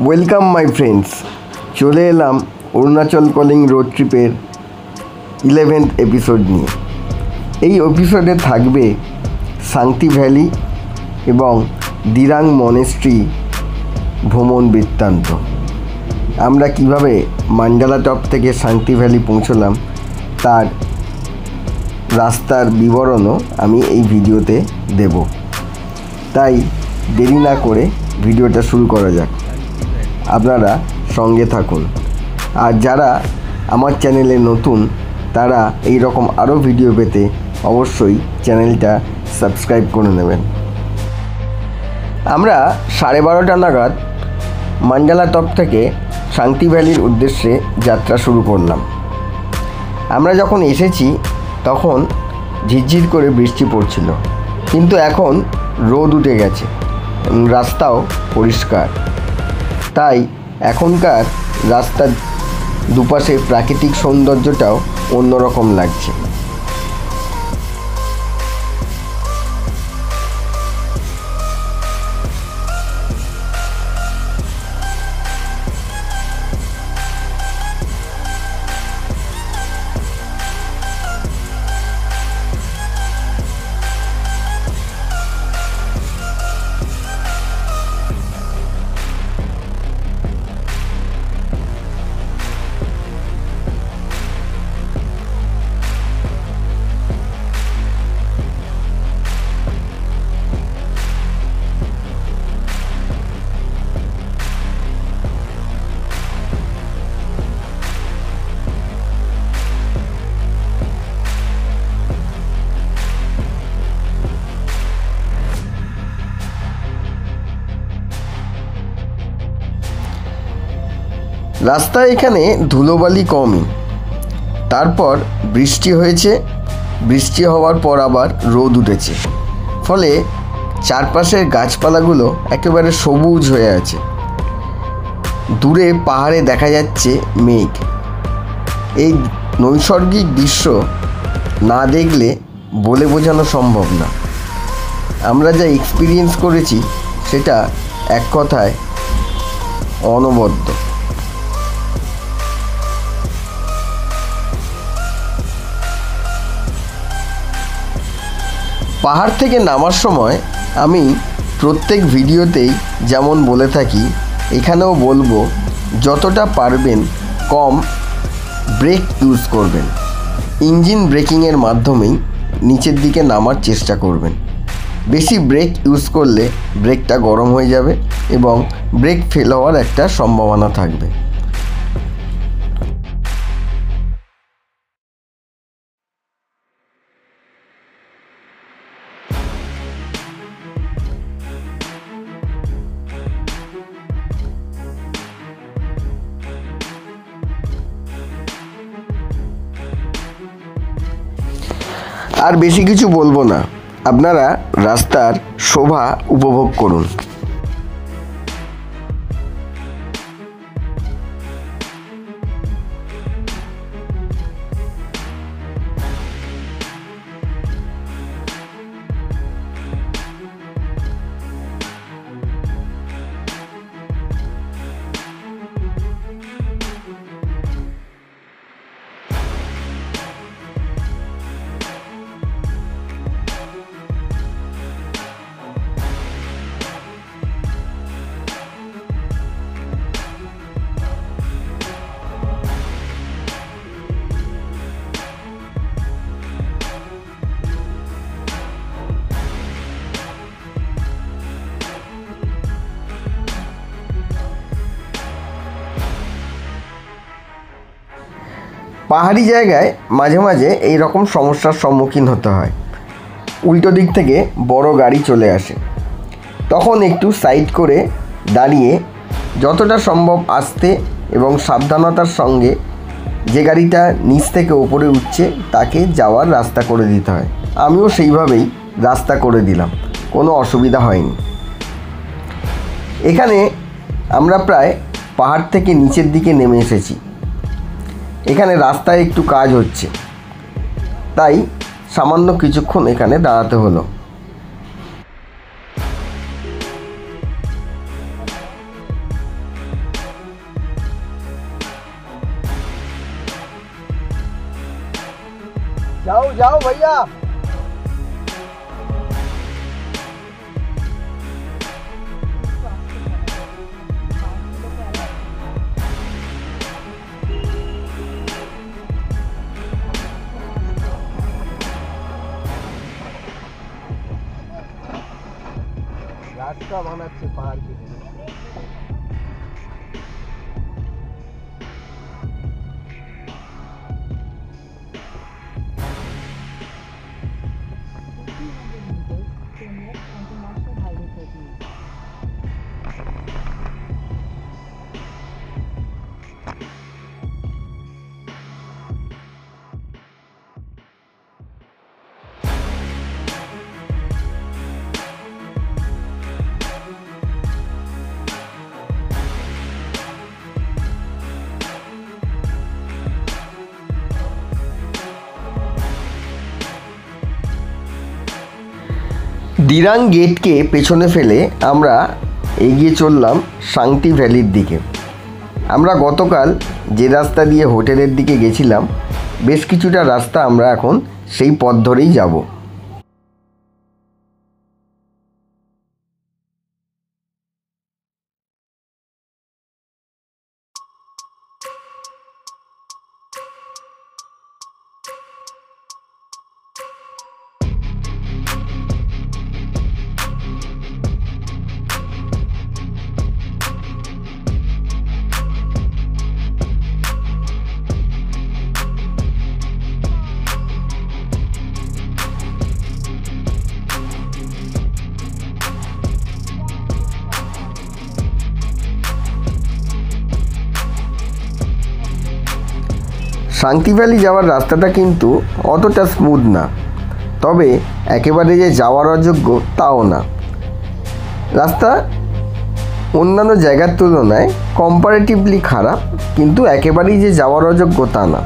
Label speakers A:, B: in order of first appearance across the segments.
A: Welcome my friends, চলে এলাম Arunachal calling road ট্রিপের 11th এপিসোড নিয়ে। এই এপিসোডে থাকবে সাংতি ভ্যালি এবং দিরাং মনেস্ট্রি ভ্রমণ বৃত্তান্ত। আমরা কিভাবে মান্ডালা টপ থেকে সাংতি ভ্যালি পৌঁছলাম তার রাস্তার বিবরণও আমি এই ভিডিওতে দেব। তাই দেরি না করে ভিডিওটা শুরু করা যাক। আপনারা সঙ্গে থাকুন, আর যারা আমার চ্যানেলে নতুন তারা এই রকম আরও ভিডিও পেতে অবশ্যই চ্যানেলটা সাবস্ক্রাইব করে নেবেন। আমরা 12:30 নাগাদ মান্ডালা টপ থেকে সাংতি ভ্যালির উদ্দেশ্যে যাত্রা শুরু করলাম। আমরা যখন এসেছি তখন ঝিরঝির করে বৃষ্টি পড়ছিল, কিন্তু এখন রোদ উঠে গেছে, রাস্তাও পরিষ্কার। তাই এখনকার রাস্তার দুপাশে প্রাকৃতিক সৌন্দর্যটাও অন্যরকম লাগছে। রাস্তায় এখানে ধুলোবালি কমই। তারপর বৃষ্টি হয়েছে, বৃষ্টি হওয়ার পর আবার রোদ উঠেছে, ফলে চারপাশের গাছপালাগুলো একেবারে সবুজ হয়ে আছে। দূরে পাহাড়ে দেখা যাচ্ছে মেঘ। এই নৈসর্গিক দৃশ্য না দেখলে বলে বোঝানো সম্ভব না। আমরা যা এক্সপিরিয়েন্স করেছি সেটা এক কথায় অনবদ্য। পাহাড় থেকে নামার সময় আমি প্রত্যেক ভিডিওতেই যেমন বলে থাকি, এখানেও বলবো, যতটা পারবেন কম ব্রেক ইউজ করবেন। ইঞ্জিন ব্রেকিংয়ের মাধ্যমেই নিচের দিকে নামার চেষ্টা করবেন। বেশি ব্রেক ইউজ করলে ব্রেকটা গরম হয়ে যাবে এবং ব্রেক ফেল হওয়ার একটা সম্ভাবনা থাকবে। আর বেশি কিছু বলবো না, আপনারা রাস্তার শোভা উপভোগ করুন। পাহাড়ি জায়গায় মাঝে মাঝে এই রকম সমস্যার সম্মুখীন হতে হয়। উল্টো দিক থেকে বড় গাড়ি চলে আসে, তখন একটু সাইড করে দাঁড়িয়ে যতটা সম্ভব আস্তে এবং সাবধানতার সঙ্গে যে গাড়িটা নিচ থেকে ওপরে উঠছে তাকে যাওয়ার রাস্তা করে দিতে হয়। আমিও সেইভাবেই রাস্তা করে দিলাম, কোনো অসুবিধা হয়নি। এখানে আমরা প্রায় পাহাড় থেকে নিচের দিকে নেমে এসেছি। এখানে রাস্তায় একটু কাজ হচ্ছে, তাই সামান্য কিছুক্ষণ এখানে দাঁড়াতে হলো। जाओ जाओ भैया। रास्ता बनाচ্ছে পাহাড় কেটে। দিরাং গেটকে পেছনে ফেলে আমরা এগিয়ে চললাম শান্তি ভ্যালির দিকে। আমরা গতকাল যে রাস্তা দিয়ে হোটেলের দিকে গেছিলাম, বেশ কিছুটা রাস্তা আমরা এখন সেই পথ ধরেই যাব। শান্তি ভ্যালি যাওয়ার রাস্তাটা কিন্তু অতটা স্মুথ না, তবে একেবারে যে যাওয়ার অযোগ্য তাও না। রাস্তা অন্যান্য জায়গার তুলনায় কম্পারেটিভলি খারাপ, কিন্তু একেবারেই যে যাওয়ার অযোগ্য তা না।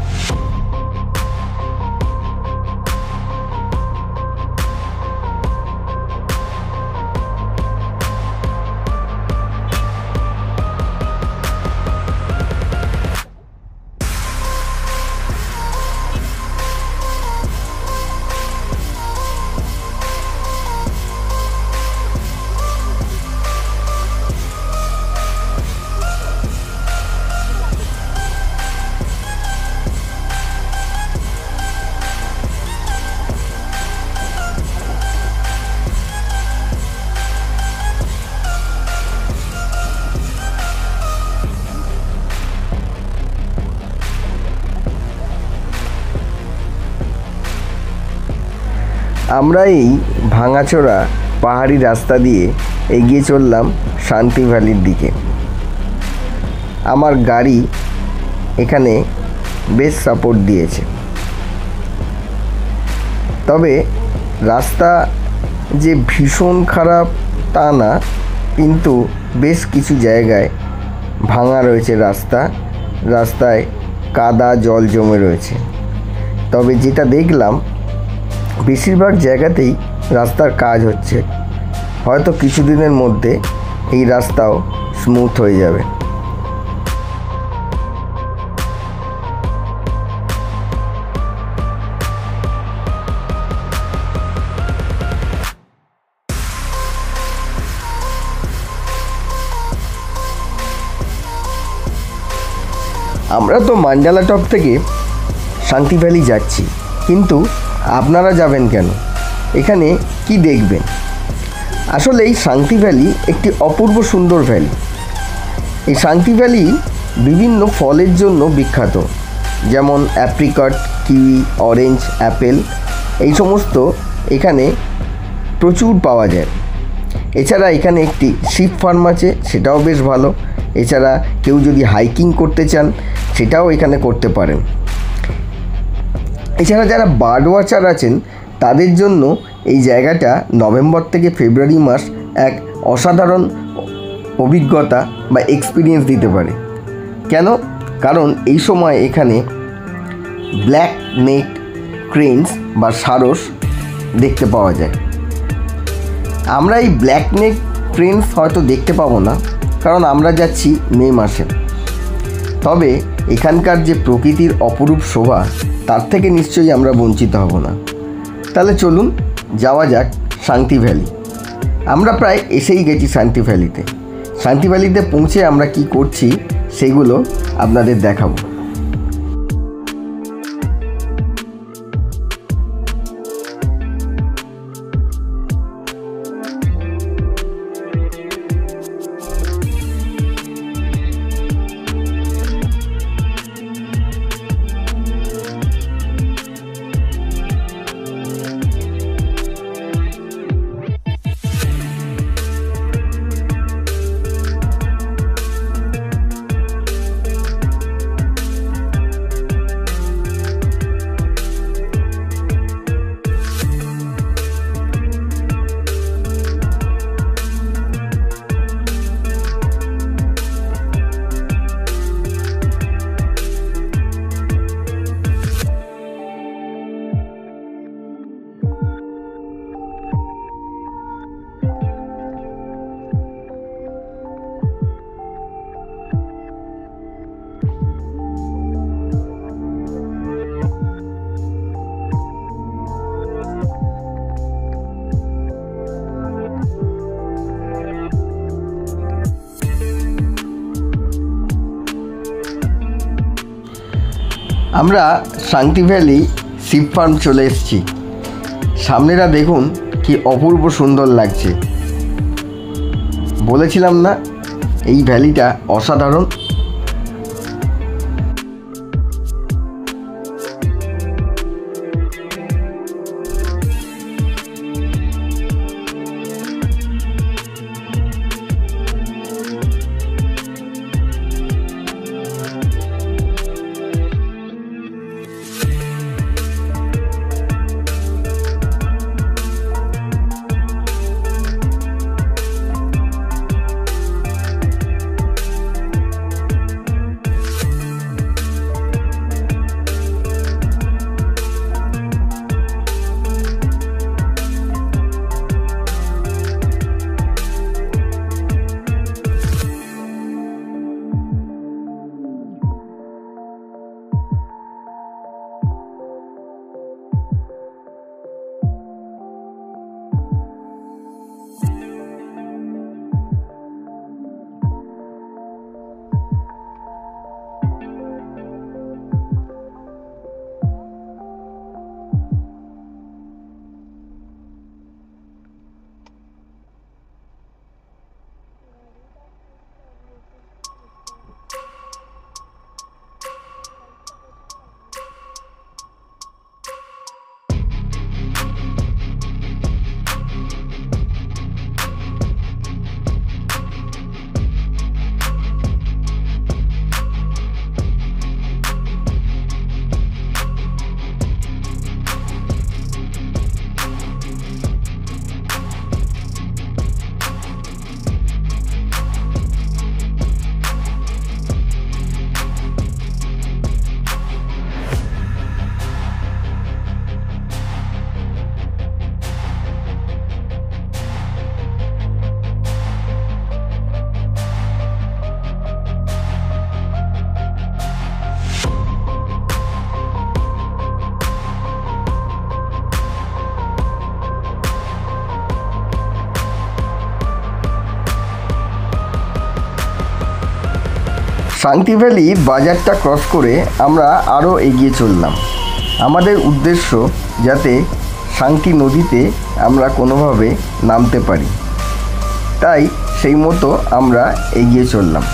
A: আমরা এই ভাঙাচোরা পাহাড়ি রাস্তা দিয়ে এগিয়ে চললাম শান্তি ভ্যালির দিকে। আমার গাড়ি এখানে বেশ সাপোর্ট দিয়েছে, তবে রাস্তা যে ভীষণ খারাপ তা না, কিন্তু বেশ কিছু জায়গায় ভাঙা রয়েছে রাস্তায় কাদা জল জমে রয়েছে। তবে যেটা দেখলাম, বেশিরভাগ জায়গাতেই রাস্তার কাজ হচ্ছে, হয়তো কিছুদিনের মধ্যে এই রাস্তাও স্মুথ হয়ে যাবে। আমরা তো মান্ডালা টপ থেকে শান্তি ভ্যালি যাচ্ছি, কিন্তু আপনারা যাবেন কেন? এখানে কি দেখবেন? আসলে এই শান্তি ভ্যালি একটি অপূর্ব সুন্দর ভ্যালি। এই শান্তি ভ্যালি বিভিন্ন ফলের জন্য বিখ্যাত, যেমন অ্যাপ্রিকট, কিউই, অরেঞ্জ, অ্যাপেল, এই সমস্ত এখানে প্রচুর পাওয়া যায়। এছাড়া এখানে একটি শিপ ফার্ম আছে, সেটাও বেশ ভালো। এছাড়া কেউ যদি হাইকিং করতে চান সেটাও এখানে করতে পারেন। এছাড়া যারা বার্ড ওয়াচার আছেন তাদের জন্য এই জায়গাটা নভেম্বর থেকে ফেব্রুয়ারি মাস এক অসাধারণ অভিজ্ঞতা বা এক্সপিরিয়েন্স দিতে পারে। কেন? কারণ এই সময় এখানে ব্ল্যাক নেক ক্রেনস বা সারস দেখতে পাওয়া যায়। আমরা এই ব্ল্যাক নেক ক্রেনস হয়তো দেখতে পাবো না, কারণ আমরা যাচ্ছি মে মাসে। তবে এখানকার যে প্রকৃতির অপরূপ শোভা, তার থেকে নিশ্চয়ই আমরা বঞ্চিত হব না। তাহলে চলুন যাওয়া যাক শান্তি ভ্যালি। আমরা প্রায় এসেই গেছি শান্তি ভ্যালিতে। শান্তি ভ্যালিতে পৌঁছে আমরা কি করছি সেগুলো আপনাদের দেখাবো। আমরা শান্তি ভ্যালি শিপ ফার্ম চলে এসেছি। সামনেটা দেখুন কি অপূর্ব সুন্দর লাগছে। বলেছিলাম না এই ভ্যালিটা অসাধারণ। শান্তি ভ্যালির বাজারটা ক্রস করে আমরা আরও এগিয়ে চললাম। আমাদের উদ্দেশ্য যাতে শান্তি নদীতে আমরা কোনোভাবে নামতে পারি, তাই সেই মতো আমরা এগিয়ে চললাম।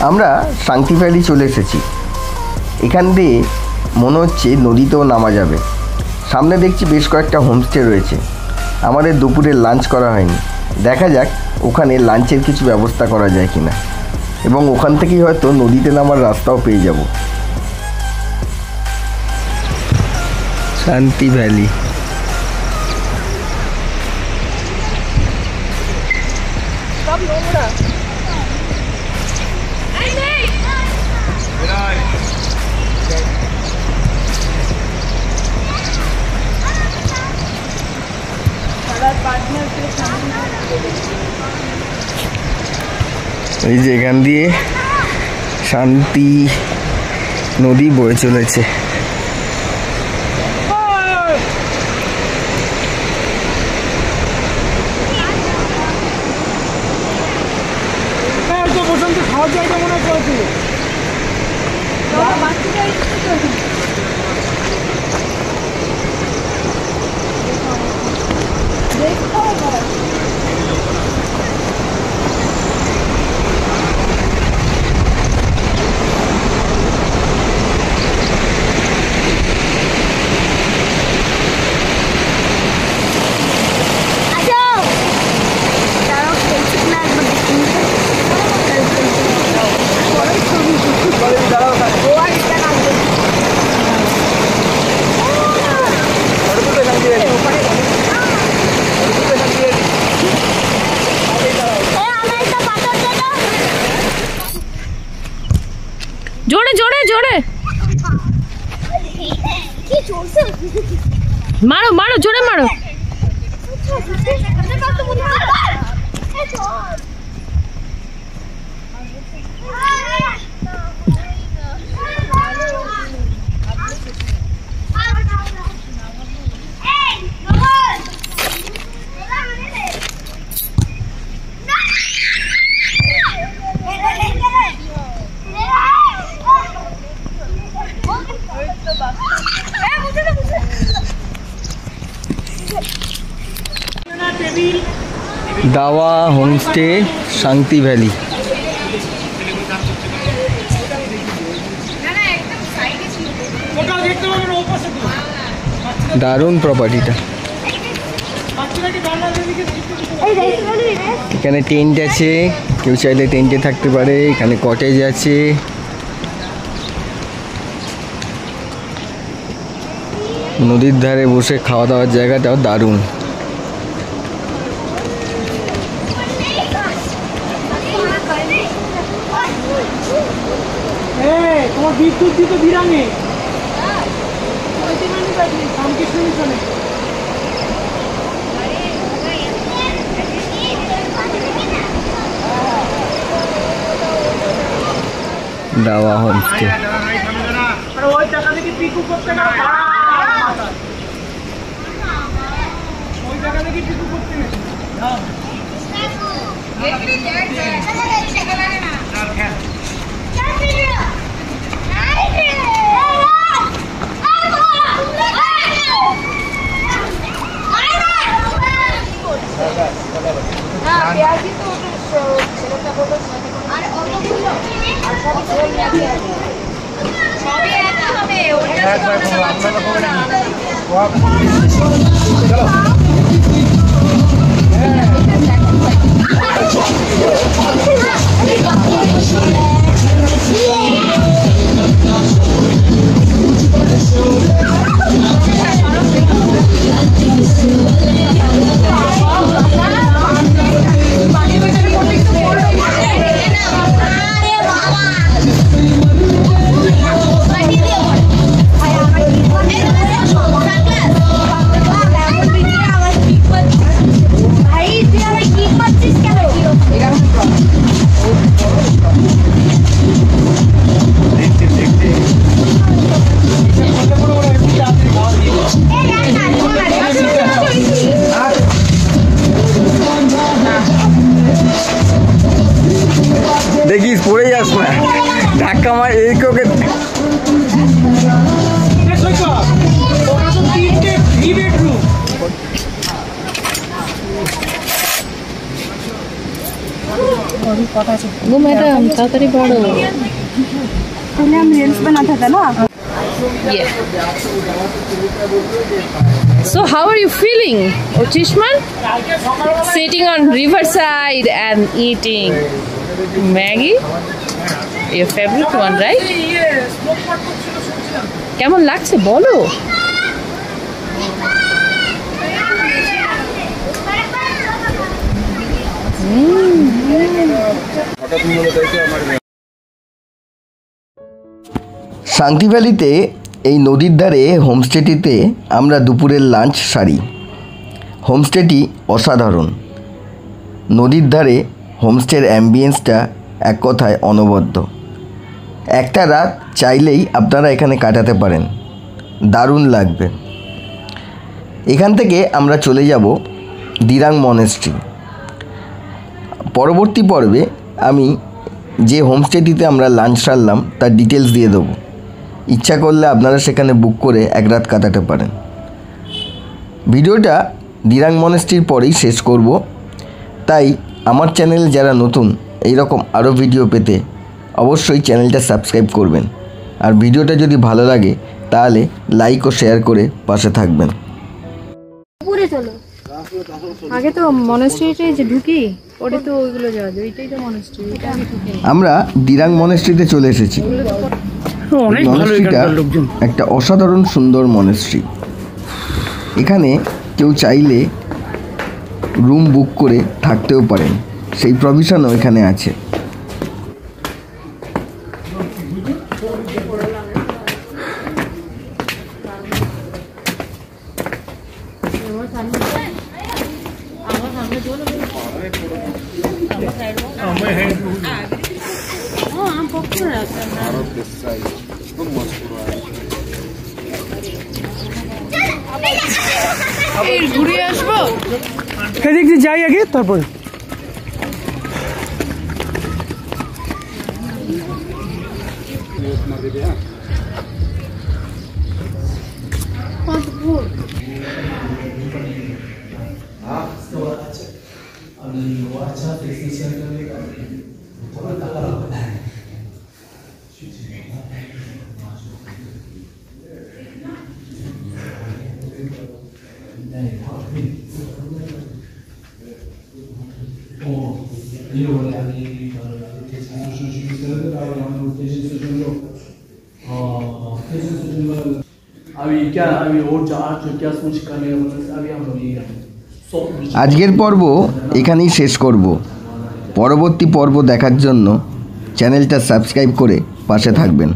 A: আমরা শান্তি ভ্যালি চলে এসেছি। এখান দিয়ে মনে হচ্ছে নদীতেও নামা যাবে। সামনে দেখছি বেশ কয়েকটা হোমস্টে রয়েছে। আমাদের দুপুরে লাঞ্চ করা হয়নি, দেখা যাক ওখানে লাঞ্চের কিছু ব্যবস্থা করা যায় কিনা, এবং ওখান থেকেই হয়তো নদীতে নামার রাস্তাও পেয়ে যাব। শান্তি ভ্যালি। এই যে এখান দিয়ে শান্তি নদী বয়ে চলেছে।
B: जोड़े जोड़े जोड़े मारो मारो जोड़े मारो।
A: দাওয়া হোমস্টে শান্তি ভ্যালি। দারুণ প্রপার্টিটা। এখানে টেন্ট আছে, কেউ চাইলে টেন্টে থাকতে পারে। এখানে কটেজ আছে। নদীর ধারে বসে খাওয়া দাওয়ার জায়গাটাও দারুণ।
C: তোমার বিদ্যুৎ দিত বিরামে রামকৃষ্ণ মিশনে।
A: দাওয়া হোমস্টে।
C: ওই টাকা থেকে পিকু করতে না, ওই টাকা থেকে পিকু করতে না।
A: দেখিস পড়ে যাস না, ধাক্কা মার এই কোকে।
B: वो मैडम ताड़ाताड़ी पढ़ो
D: पहले हम रील्स बनाते थे ना।
B: Yeah. So how are you feeling, Ochishman? Sitting on riverside and eating Maggie? Your favorite one, right? কেমন লাগছে বলো?
A: শান্তি ভ্যালিতে এই নদীর ধারে হোমস্টেটিতে আমরা দুপুরের লাঞ্চ সারি। হোমস্টেটি অসাধারণ। নদীর ধারে হোমস্টের অ্যাম্বিয়েন্সটা এক কথায় অনবদ্য। একটা রাত চাইলেই আপনারা এখানে কাটাতে পারেন, দারুণ লাগবে। এখান থেকে আমরা চলে যাব দিরাং মনেস্ট্রি। পরবর্তী পর্বে আমি যে হোমস্টেটিতে আমরা লাঞ্চ সারলাম তার ডিটেলস দিয়ে দেবো। ইচ্ছা করলে আপনারা সেখানে বুক করে এক রাত কাটাতে পারেন। ভিডিওটা দিরাং মনেস্ট্রির পরেই শেষ করব, তাই আমার চ্যানেল যারা নতুন এই রকম আরও ভিডিও পেতে অবশ্যই চ্যানেলটা সাবস্ক্রাইব করবেন। আর ভিডিওটা যদি ভালো লাগে তাহলে লাইক ও শেয়ার করে পাশে থাকবেন।
D: আগে তো মনেস্ট্রিতে যে ঢুকি ওটা তো ওইগুলো যাওয়া যায়, ওইটাই তো মনেস্ট্রি। এটা আমি ঢুকি
A: আমরা দিরাং মনেস্ট্রিতে চলে এসেছি। মনেস্ট্রিটা একটা অসাধারণ সুন্দর মনেস্ট্রি। এখানে কেউ চাইলে রুম বুক করে থাকতেও পারেন, সেই প্রভিশনও এখানে আছে।
B: ঘুরে আসবো
C: এদিক দিয়ে যাই আগে, তারপর
A: আজকের পর্ব এখানেই শেষ করব। পরবর্তী পর্ব দেখার জন্য চ্যানেলটা সাবস্ক্রাইব করে পাশে থাকবেন।